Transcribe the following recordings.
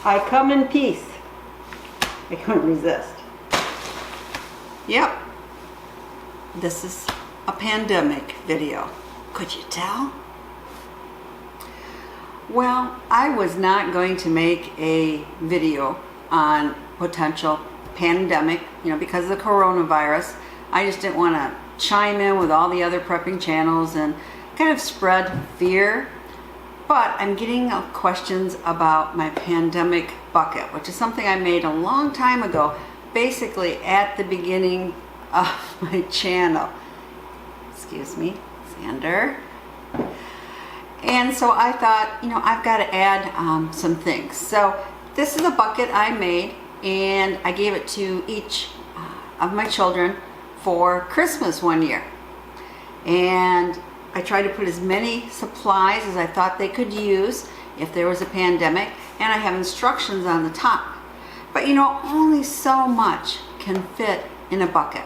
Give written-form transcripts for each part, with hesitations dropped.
I come in peace. I couldn't resist. Yep. This is a pandemic video. Could you tell? Well, I was not going to make a video on potential pandemic, because of the coronavirus. I just didn't want to chime in with all the other prepping channels and kind of spread fear. But I'm getting questions about my pandemic bucket, which is something I made a long time ago, basically at the beginning of my channel. Excuse me, Xander. And so I thought, I've got to add some things. So this is a bucket I made, and I gave it to each of my children for Christmas one year. And I tried to put as many supplies as I thought they could use if there was a pandemic, and I have instructions on the top. But only so much can fit in a bucket.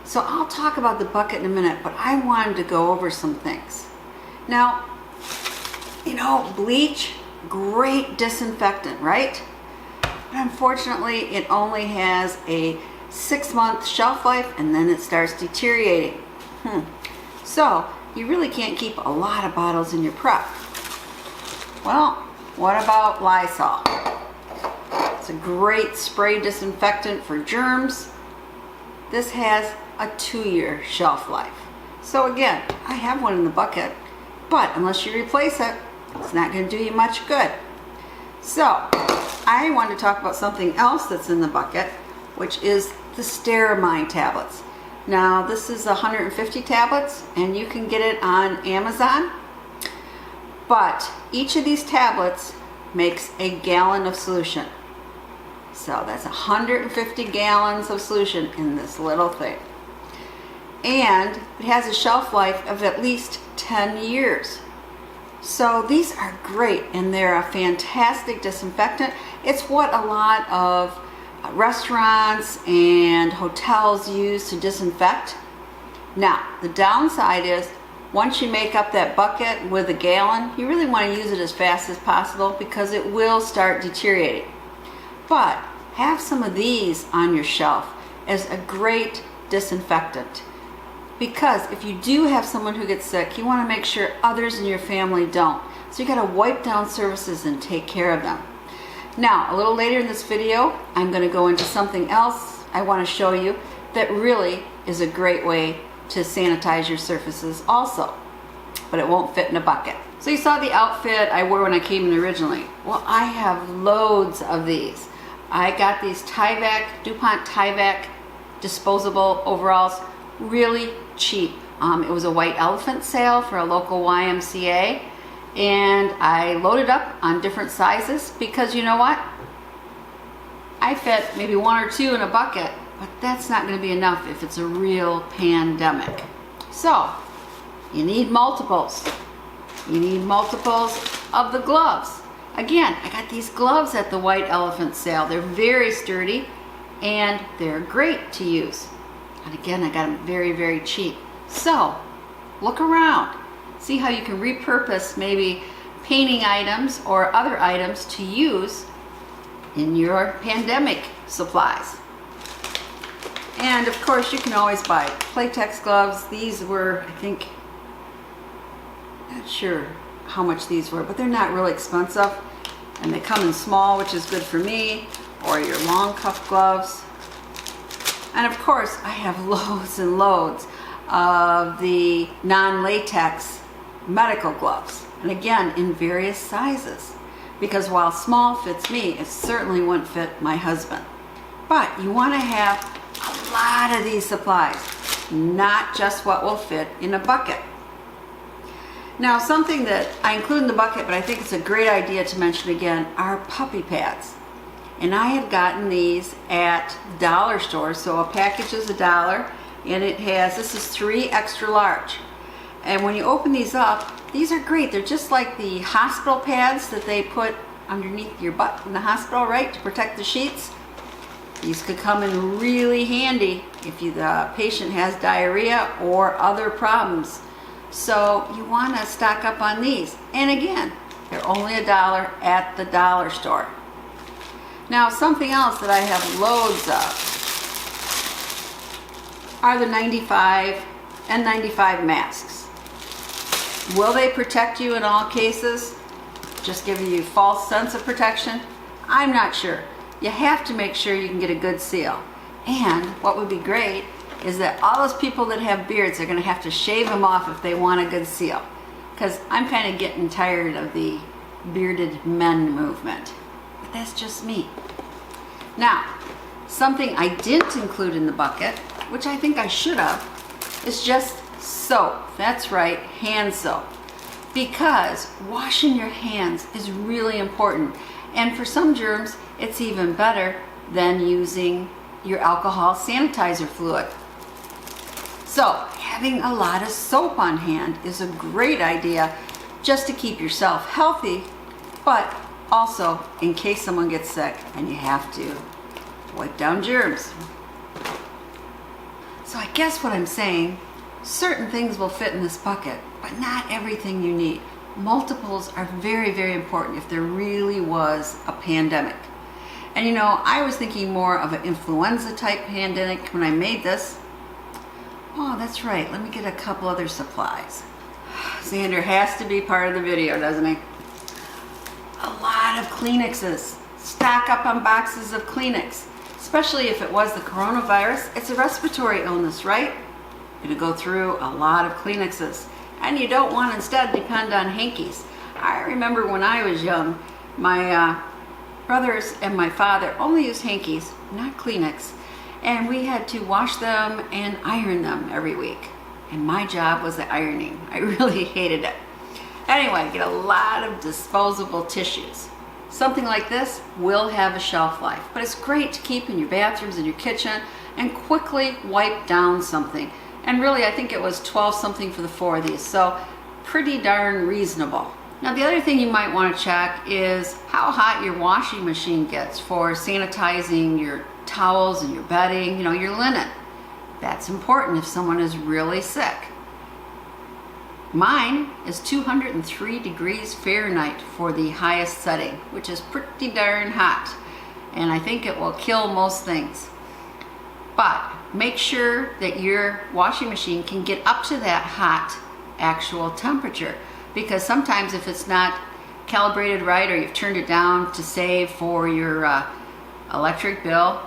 So I'll talk about the bucket in a minute, but I wanted to go over some things. Now, bleach, great disinfectant, right? But unfortunately, it only has a 6-month shelf life, and then it starts deteriorating. So you really can't keep a lot of bottles in your prep. Well, what about Lysol? It's a great spray disinfectant for germs. This has a 2-year shelf life. So again, I have one in the bucket, but unless you replace it, it's not going to do you much good. So I want to talk about something else that's in the bucket, which is the Steramine tablets. Now this is 150 tablets, and you can get it on Amazon. But each of these tablets makes a gallon of solution. So that's 150 gallons of solution in this little thing. And it has a shelf life of at least 10 years. So these are great, and they're a fantastic disinfectant. It's what a lot of restaurants and hotels use to disinfect. Now, the downside is once you make up that bucket with a gallon, you really want to use it as fast as possible because it will start deteriorating. But have some of these on your shelf as a great disinfectant. Because if you do have someone who gets sick, you want to make sure others in your family don't. So you got to wipe down surfaces and take care of them. Now, a little later in this video, I'm going to go into something else I want to show you that really is a great way to sanitize your surfaces also. But it won't fit in a bucket. So you saw the outfit I wore when I came in originally. Well, I have loads of these. I got these Tyvek, DuPont Tyvek disposable overalls, really cheap. It was a white elephant sale for a local YMCA, and I loaded up on different sizes because you know what? I fit maybe 1 or 2 in a bucket, but that's not going to be enough if it's a real pandemic. So you need multiples. You need multiples of the gloves. Again, I got these gloves at the white elephant sale. They're very sturdy and they're great to use. And again, I got them very, very cheap. So look around. See how you can repurpose maybe painting items or other items to use in your pandemic supplies. And of course, you can always buy Playtex gloves. These were, I think, not sure how much these were, but they're not really expensive. And they come in small, which is good for me, or your long cuff gloves. And of course, I have loads and loads of the non-latex medical gloves. And again, in various sizes. Because while small fits me, it certainly wouldn't fit my husband. But you want to have a lot of these supplies, not just what will fit in a bucket. Now, something that I include in the bucket, but I think it's a great idea to mention again, are puppy pads. And I have gotten these at the dollar store. So a package is $1, and it has, this is 3 extra large. And when you open these up, these are great. They're just like the hospital pads that they put underneath your butt in the hospital, right, to protect the sheets. These could come in really handy if the patient has diarrhea or other problems. So you want to stock up on these. And again, they're only $1 at the dollar store. Now, something else that I have loads of are the 95 N95 masks. Will they protect you in all cases? Just giving you false sense of protection? I'm not sure. You have to make sure you can get a good seal. And what would be great is that all those people that have beards are going to have to shave them off if they want a good seal. Because I'm kind of getting tired of the bearded men movement. But that's just me. Now, something I didn't include in the bucket, which I think I should have, is just soap. That's right, hand soap. Because washing your hands is really important. And for some germs, it's even better than using your alcohol sanitizer fluid. So, having a lot of soap on hand is a great idea just to keep yourself healthy, but also in case someone gets sick and you have to wipe down germs. So I guess what I'm saying, certain things will fit in this bucket, but not everything you need. Multiples are very, very important if there really was a pandemic. And you know, I was thinking more of an influenza type pandemic when I made this. Oh, that's right, let me get a couple other supplies. Xander has to be part of the video, doesn't he? A lot of Kleenexes. Stock up on boxes of Kleenex. Especially if it was the coronavirus, it's a respiratory illness, right? You're gonna go through a lot of Kleenexes. And you don't want to instead depend on hankies. I remember when I was young, my brothers and my father only used hankies, not Kleenex. And we had to wash them and iron them every week. And my job was the ironing. I really hated it. Anyway, get a lot of disposable tissues. Something like this will have a shelf life, but it's great to keep in your bathrooms and your kitchen and quickly wipe down something. And really, I think it was 12 something for the 4 of these, so pretty darn reasonable. Now, the other thing you might want to check is how hot your washing machine gets for sanitizing your towels and your bedding, you know, your linen. That's important if someone is really sick. Mine is 203 degrees Fahrenheit for the highest setting, which is pretty darn hot. And I think it will kill most things. But make sure that your washing machine can get up to that hot actual temperature. Because sometimes if it's not calibrated right or you've turned it down to save for your electric bill,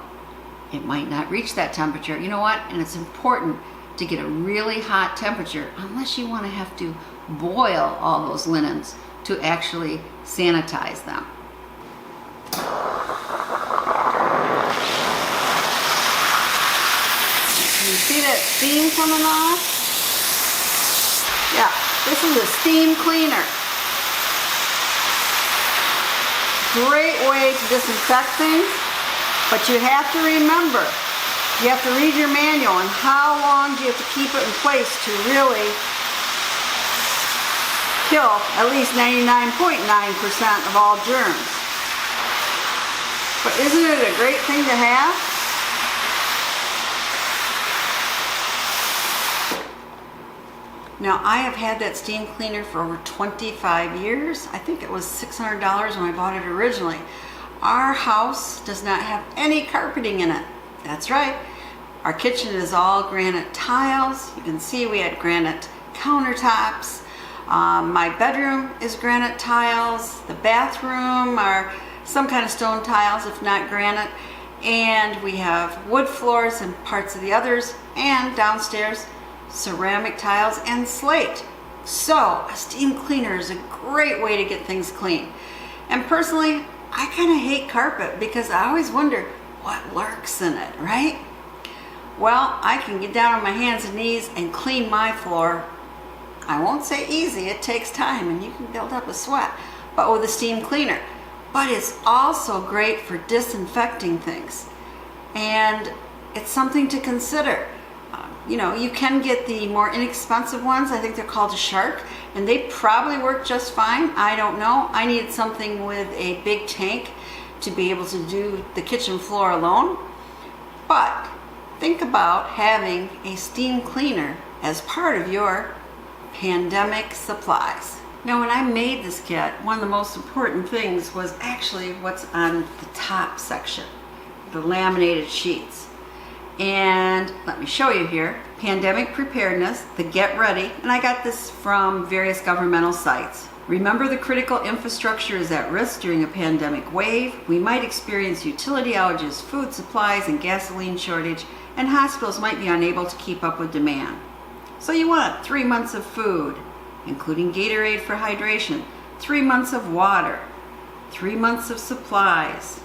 it might not reach that temperature. You know what? And it's important to get a really hot temperature unless you want to have to boil all those linens to actually sanitize them. Can you see that steam coming off? Yeah, this is a steam cleaner. Great way to disinfect things, but you have to remember, you have to read your manual and how long do you have to keep it in place to really kill at least 99.9% of all germs. But isn't it a great thing to have? Now, I have had that steam cleaner for over 25 years. I think it was $600 when I bought it originally. Our house does not have any carpeting in it. That's right. Our kitchen is all granite tiles. You can see we had granite countertops. My bedroom is granite tiles. The bathroom are some kind of stone tiles, if not granite. And we have wood floors and parts of the others. And downstairs, ceramic tiles and slate. So a steam cleaner is a great way to get things clean. And personally, I kind of hate carpet because I always wonder what lurks in it, right? Well, I can get down on my hands and knees and clean my floor. I won't say easy, it takes time and you can build up a sweat, but with a steam cleaner. But it's also great for disinfecting things. And it's something to consider. You know, you can get the more inexpensive ones. I think they're called a Shark, and they probably work just fine. I don't know. I needed something with a big tank to be able to do the kitchen floor alone. But think about having a steam cleaner as part of your pandemic supplies. Now when I made this kit, one of the most important things was actually what's on the top section, the laminated sheets. And let me show you here, pandemic preparedness, the get ready, and I got this from various governmental sites. Remember, the critical infrastructure is at risk during a pandemic wave. We might experience utility outages, food supplies, and gasoline shortage, and hospitals might be unable to keep up with demand. So you want 3 months of food, including Gatorade for hydration, 3 months of water, 3 months of supplies,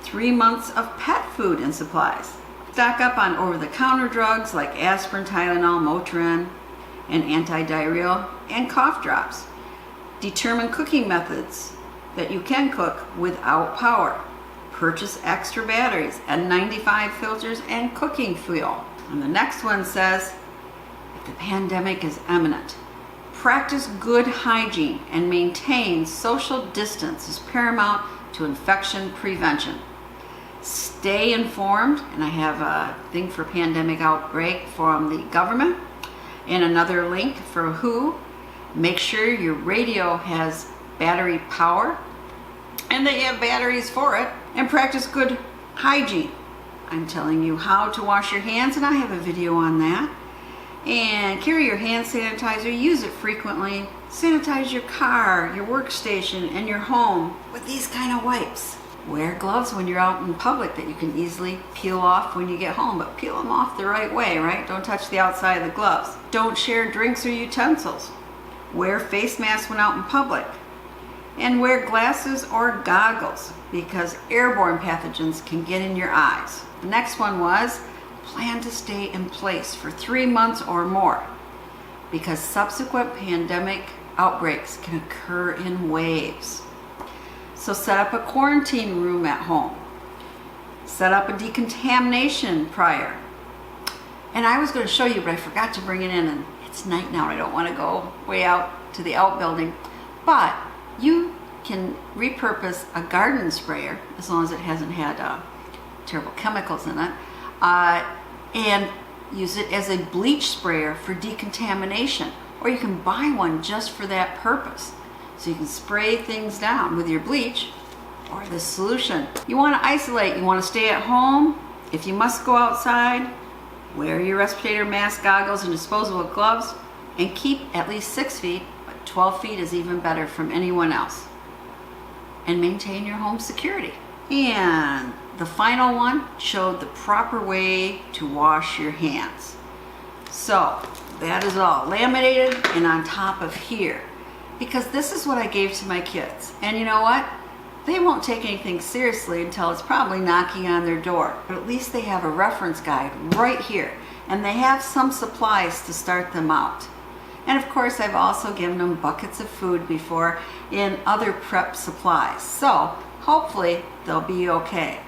3 months of pet food and supplies. Stock up on over-the-counter drugs like aspirin, Tylenol, Motrin, and antidiarrheal, and cough drops. Determine cooking methods that you can cook without power. Purchase extra batteries, N95 filters, and cooking fuel. And the next one says, if the pandemic is imminent, practice good hygiene and maintain social distance is paramount to infection prevention. Stay informed, and I have a thing for pandemic outbreak from the government and another link for WHO. Make sure your radio has battery power and that you have batteries for it, and practice good hygiene. I'm telling you how to wash your hands, and I have a video on that. And carry your hand sanitizer, use it frequently. Sanitize your car, your workstation, and your home with these kind of wipes. Wear gloves when you're out in public that you can easily peel off when you get home, but peel them off the right way, right? Don't touch the outside of the gloves. Don't share drinks or utensils. Wear face masks when out in public. And wear glasses or goggles because airborne pathogens can get in your eyes. The next one was plan to stay in place for 3 months or more because subsequent pandemic outbreaks can occur in waves. So set up a quarantine room at home. Set up a decontamination prior. And I was going to show you, but I forgot to bring it in, and it's night now. I don't want to go way out to the outbuilding. But you can repurpose a garden sprayer, as long as it hasn't had terrible chemicals in it, and use it as a bleach sprayer for decontamination. Or you can buy one just for that purpose. So you can spray things down with your bleach or the solution. You want to isolate, you want to stay at home. If you must go outside, wear your respirator mask, goggles, and disposable gloves, and keep at least 6 feet, but 12 feet is even better from anyone else. And maintain your home security. And the final one showed the proper way to wash your hands. So that is all laminated and on top of here. Because this is what I gave to my kids. And you know what? They won't take anything seriously until it's probably knocking on their door. But at least they have a reference guide right here. And they have some supplies to start them out. And of course, I've also given them buckets of food before in other prep supplies. So hopefully they'll be okay.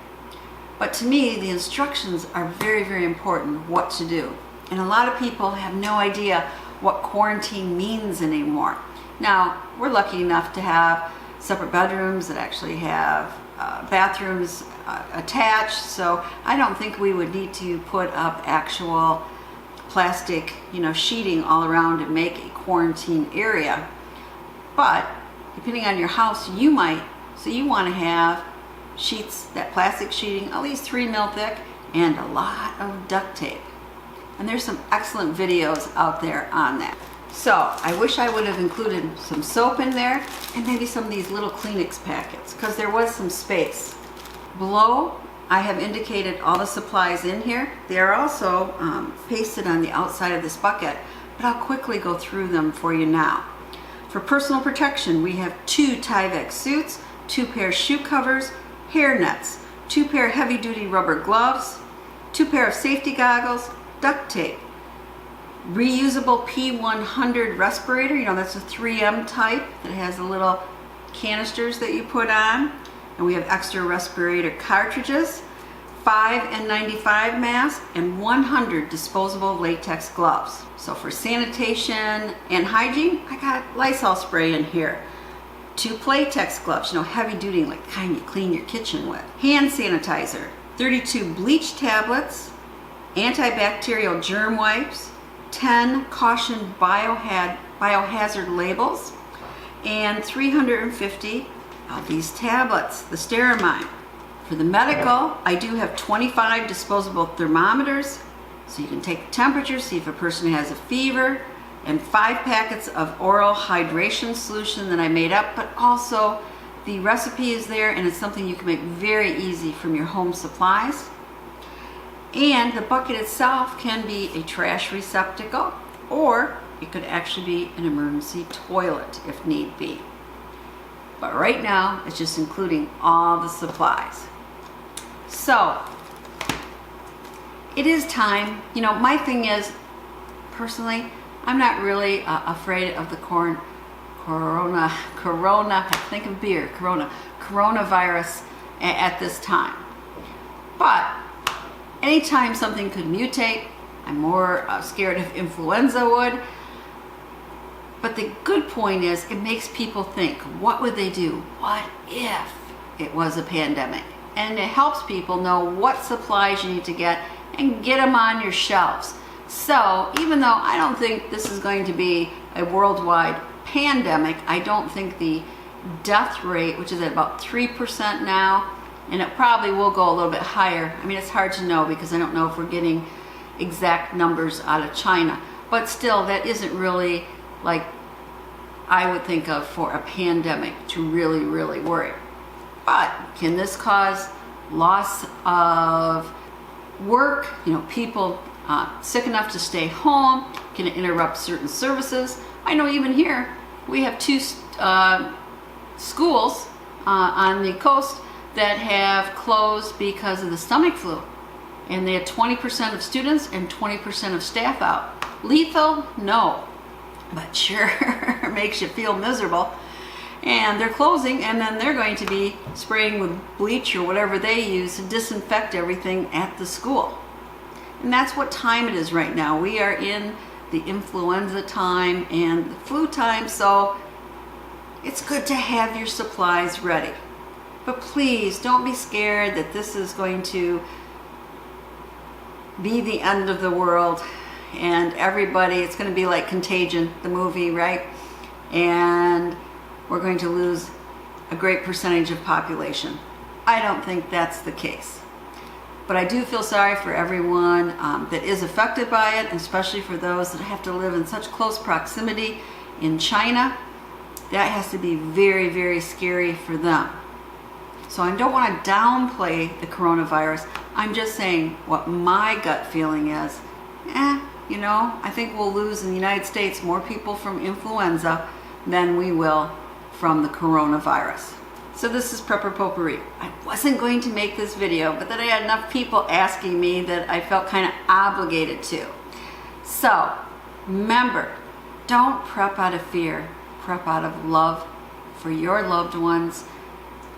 But to me, the instructions are very, very important what to do. And a lot of people have no idea what quarantine means anymore. Now, we're lucky enough to have separate bedrooms that actually have bathrooms attached, so I don't think we would need to put up actual plastic, sheeting all around to make a quarantine area. But depending on your house, you might. So you want to have sheets, that plastic sheeting, at least 3 mil thick, and a lot of duct tape. And there's some excellent videos out there on that. So I wish I would have included some soap in there and maybe some of these little Kleenex packets because there was some space. Below, I have indicated all the supplies in here. They are also pasted on the outside of this bucket, but I'll quickly go through them for you now. For personal protection, we have 2 Tyvek suits, 2 pair shoe covers, hair nets, 2 pair heavy-duty rubber gloves, 2 pair of safety goggles, duct tape, Reusable P100 respirator, that's a 3M type that has the little canisters that you put on. And we have extra respirator cartridges, 5 N95 masks, and 100 disposable latex gloves. So for sanitation and hygiene, I got Lysol spray in here. 2 Playtex gloves, heavy duty, like the kind you clean your kitchen with. Hand sanitizer, 32 bleach tablets, antibacterial germ wipes, 10 caution biohazard biohazard labels, and 350 of these tablets, the Steramine. For the medical, I do have 25 disposable thermometers, so you can take the temperature, see if a person has a fever, and 5 packets of oral hydration solution that I made up, but also the recipe is there, and it's something you can make very easy from your home supplies. And the bucket itself can be a trash receptacle, or it could actually be an emergency toilet if need be. But right now, it's just including all the supplies. So, it is time. You know, my thing is, personally, I'm not really afraid of the coronavirus at this time. But anytime something could mutate, I'm more scared of influenza would. But the good point is, it makes people think, what would they do? What if it was a pandemic? And it helps people know what supplies you need to get and get them on your shelves. So even though I don't think this is going to be a worldwide pandemic, I don't think the death rate, which is at about 3% now, and it probably will go a little bit higher. I mean, it's hard to know because I don't know if we're getting exact numbers out of China. But still, that isn't really like I would think of for a pandemic to really, really worry. But can this cause loss of work? You know, people sick enough to stay home? Can it interrupt certain services? I know even here we have 2 schools on the coast that have closed because of the stomach flu. And they had 20% of students and 20% of staff out. Lethal? No. But sure makes you feel miserable. And they're closing, and then they're going to be spraying with bleach or whatever they use to disinfect everything at the school. And that's what time it is right now. We are in the influenza time and the flu time, so it's good to have your supplies ready. But please don't be scared that this is going to be the end of the world and everybody, it's going to be like Contagion, the movie, right? And we're going to lose a great percentage of population. I don't think that's the case. But I do feel sorry for everyone that is affected by it, especially for those that have to live in such close proximity in China. That has to be very, very scary for them. So I don't want to downplay the coronavirus. I'm just saying what my gut feeling is. You know, I think we'll lose in the United States more people from influenza than we will from the coronavirus. So this is Prepper Potpourri. I wasn't going to make this video, but then I had enough people asking me that I felt kind of obligated to. So remember, don't prep out of fear. Prep out of love for your loved ones,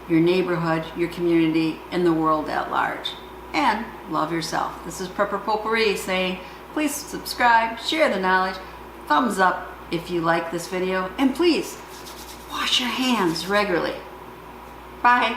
your neighborhood, your community, and the world at large. And love yourself. This is Prepper Potpourri saying, please subscribe, share the knowledge, thumbs up if you like this video, and please wash your hands regularly. Bye.